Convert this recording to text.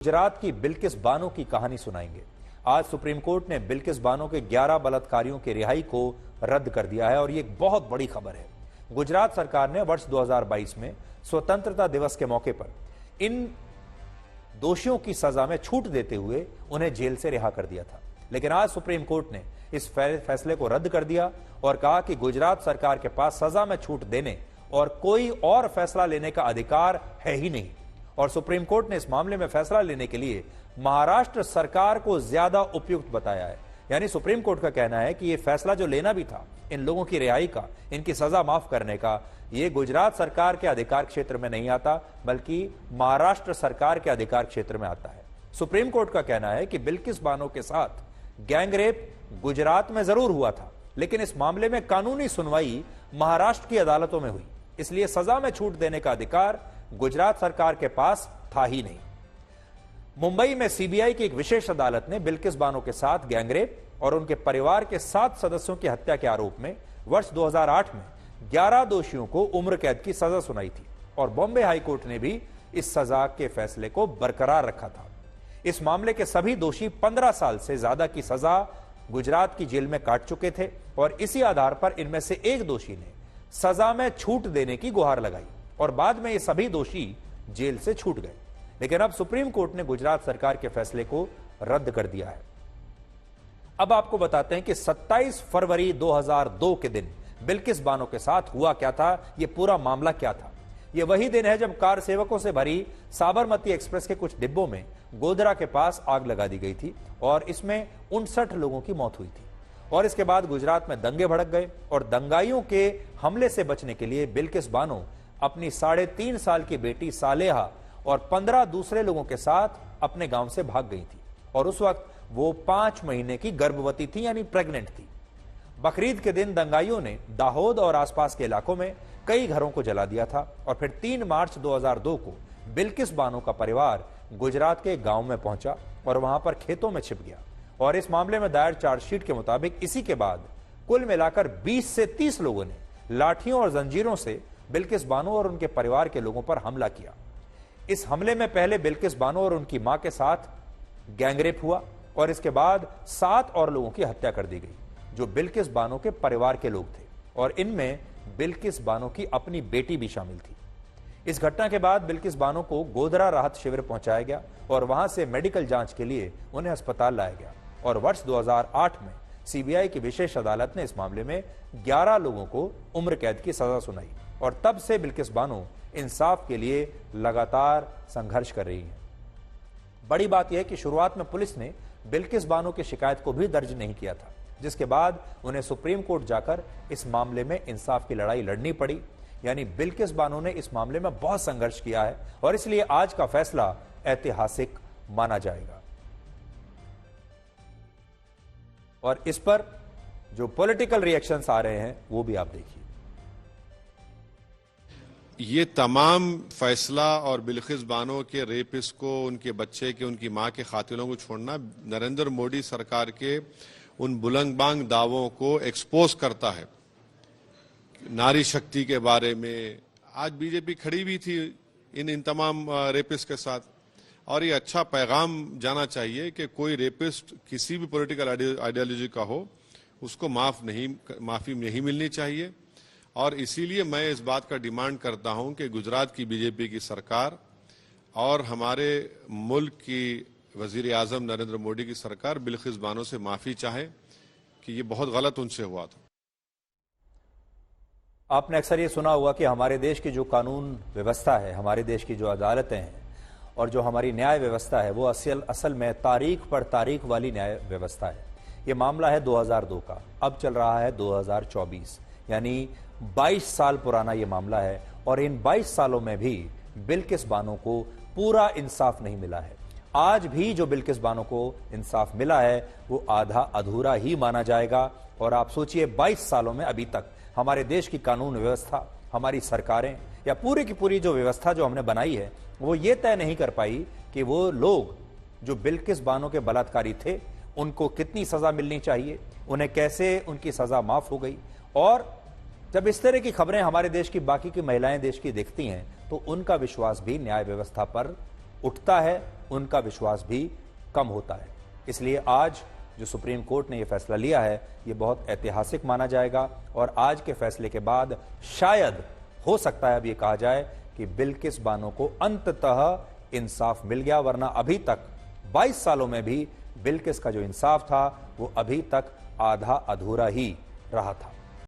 गुजरात की बिल्किस बानो की कहानी सुनाएंगे। आज सुप्रीम कोर्ट ने बिल्किस बानो के 11 बलात्कारियों की रिहाई को रद्द कर दिया है और ये एक बहुत बड़ी खबर है। गुजरात सरकार ने वर्ष 2022 में स्वतंत्रता दिवस के मौके पर इन दोषियों की सजा में छूट देते हुए उन्हें जेल से रिहा कर दिया था, लेकिन आज सुप्रीम कोर्ट ने इस फैसले को रद्द कर दिया और कहा कि गुजरात सरकार के पास सजा में छूट देने और कोई और फैसला लेने का अधिकार है ही नहीं। और सुप्रीम कोर्ट ने इस मामले में फैसला लेने के लिए महाराष्ट्र सरकार को ज्यादा उपयुक्त बताया है। यानी सुप्रीम कोर्ट का कहना है कि यह फैसला जो लेना भी था इन लोगों की रिहाई का, इनकी सजा माफ करने का, यह गुजरात सरकार के अधिकार क्षेत्र में नहीं आता, बल्कि महाराष्ट्र सरकार के अधिकार क्षेत्र में आता है। सुप्रीम कोर्ट का कहना है कि बिल्किस बानो के साथ गैंगरेप गुजरात में जरूर हुआ था, लेकिन इस मामले में कानूनी सुनवाई महाराष्ट्र की अदालतों में हुई, इसलिए सजा में छूट देने का अधिकार गुजरात सरकार के पास था ही नहीं। मुंबई में सीबीआई की एक विशेष अदालत ने बिल्किस बानो के साथ गैंगरेप और उनके परिवार के 7 सदस्यों की हत्या के आरोप में वर्ष 2008 में 11 दोषियों को उम्र कैद की सजा सुनाई थी और बॉम्बे हाई कोर्ट ने भी इस सजा के फैसले को बरकरार रखा था। इस मामले के सभी दोषी 15 साल से ज्यादा की सजा गुजरात की जेल में काट चुके थे और इसी आधार पर इनमें से एक दोषी ने सजा में छूट देने की गुहार लगाई और बाद में ये सभी दोषी जेल से छूट गए। लेकिन अब सुप्रीम कोर्ट ने गुजरात सरकार के फैसले को रद्द कर दिया है। अब आपको बताते हैं कि 27 फरवरी 2002 के दिन बिल्किस बानो के साथ हुआ क्या था, यह पूरा मामला क्या था। यह वही दिन है जब कार सेवकों से भरी साबरमती एक्सप्रेस के कुछ डिब्बों में गोधरा के पास आग लगा दी गई थी और इसमें 59 लोगों की मौत हुई थी। और इसके बाद गुजरात में दंगे भड़क गए और दंगाइयों के हमले से बचने के लिए बिल्किस बानो अपनी 3.5 साल की बेटी सालेहा और 15 दूसरे लोगों के साथ अपने गांव से भाग गई थी और उस वक्त वो 5 महीने की गर्भवती थी, यानी प्रेग्नेंट थी। बकरीद के दिन दंगाइयों ने दाहोद और आसपास के इलाकों में कई घरों को जला दिया था और फिर 3 मार्च 2002 को बिल्किस बानो का परिवार गुजरात के गांव में पहुंचा और वहां पर खेतों में छिप गया। और इस मामले में दायर चार्जशीट के मुताबिक इसी के बाद कुल मिलाकर 20 से 30 लोगों ने लाठियों और जंजीरों से बिल्किस बानो और उनके परिवार के लोगों पर हमला किया। इस हमले में पहले बिल्किस बानो और उनकी मां के साथ गैंगरेप हुआ और इसके बाद 7 और लोगों की हत्या कर दी गई जो बिल्किस बानो के परिवार के लोग थे और इनमें बिल्किस बानो की अपनी बेटी भी शामिल थी। इस घटना के बाद बिल्किस बानो को गोधरा राहत शिविर पहुंचाया गया और वहां से मेडिकल जांच के लिए उन्हें अस्पताल लाया गया और वर्ष 2008 में सीबीआई की विशेष अदालत ने इस मामले में 11 लोगों को उम्र कैद की सजा सुनाई और तब से बिल्किस बानो इंसाफ के लिए लगातार संघर्ष कर रही है। बड़ी बात यह है कि शुरुआत में पुलिस ने बिल्किस बानो की शिकायत को भी दर्ज नहीं किया था, जिसके बाद उन्हें सुप्रीम कोर्ट जाकर इस मामले में इंसाफ की लड़ाई लड़नी पड़ी। यानी बिल्किस बानो ने इस मामले में बहुत संघर्ष किया है और इसलिए आज का फैसला ऐतिहासिक माना जाएगा। और इस पर जो पॉलिटिकल रिएक्शंस आ रहे हैं वो भी आप देखिए। ये तमाम फैसला और बिल्किस बानो के रेपिस्ट को, उनके बच्चे के, उनकी मां के कातिलों को छोड़ना नरेंद्र मोदी सरकार के उन बुलंदबांग दावों को एक्सपोज करता है। नारी शक्ति के बारे में आज बीजेपी खड़ी भी थी इन तमाम रेपिस्ट के साथ और ये अच्छा पैगाम जाना चाहिए कि कोई रेपिस्ट किसी भी पॉलिटिकल आइडियोलॉजी का हो उसको माफी नहीं मिलनी चाहिए। और इसीलिए मैं इस बात का डिमांड करता हूं कि गुजरात की बीजेपी की सरकार और हमारे मुल्क की वजीर आजम नरेंद्र मोदी की सरकार बिल्किस बानो से माफी चाहे कि ये बहुत गलत उनसे हुआ था। आपने अक्सर ये सुना होगा कि हमारे देश की जो कानून व्यवस्था है, हमारे देश की जो अदालतें हैं और जो हमारी न्याय व्यवस्था है वो असल में तारीख पर तारीख वाली न्याय व्यवस्था है। ये मामला है 2002 का, अब चल रहा है 2024, यानी 22 साल पुराना ये मामला है और इन 22 सालों में भी बिल्किस बानो को पूरा इंसाफ नहीं मिला है। आज भी जो बिल्किस बानो को इंसाफ मिला है वो आधा अधूरा ही माना जाएगा। और आप सोचिए 22 सालों में अभी तक हमारे देश की कानून व्यवस्था, हमारी सरकारें या पूरी की पूरी जो व्यवस्था जो हमने बनाई है वो ये तय नहीं कर पाई कि वो लोग जो बिल्किस बानो के बलात्कारी थे उनको कितनी सजा मिलनी चाहिए, उन्हें कैसे उनकी सजा माफ हो गई। और जब इस तरह की खबरें हमारे देश की बाकी की महिलाएं देश की देखती हैं तो उनका विश्वास भी न्याय व्यवस्था पर उठता है उनका विश्वास भी कम होता है। इसलिए आज जो सुप्रीम कोर्ट ने यह फैसला लिया है, यह बहुत ऐतिहासिक माना जाएगा और आज के फैसले के बाद शायद हो सकता है अब यह कहा जाए कि बिल्किस बानो को अंततः इंसाफ मिल गया, वरना अभी तक 22 सालों में भी बिल्किस का जो इंसाफ था वो अभी तक आधा अधूरा ही रहा था।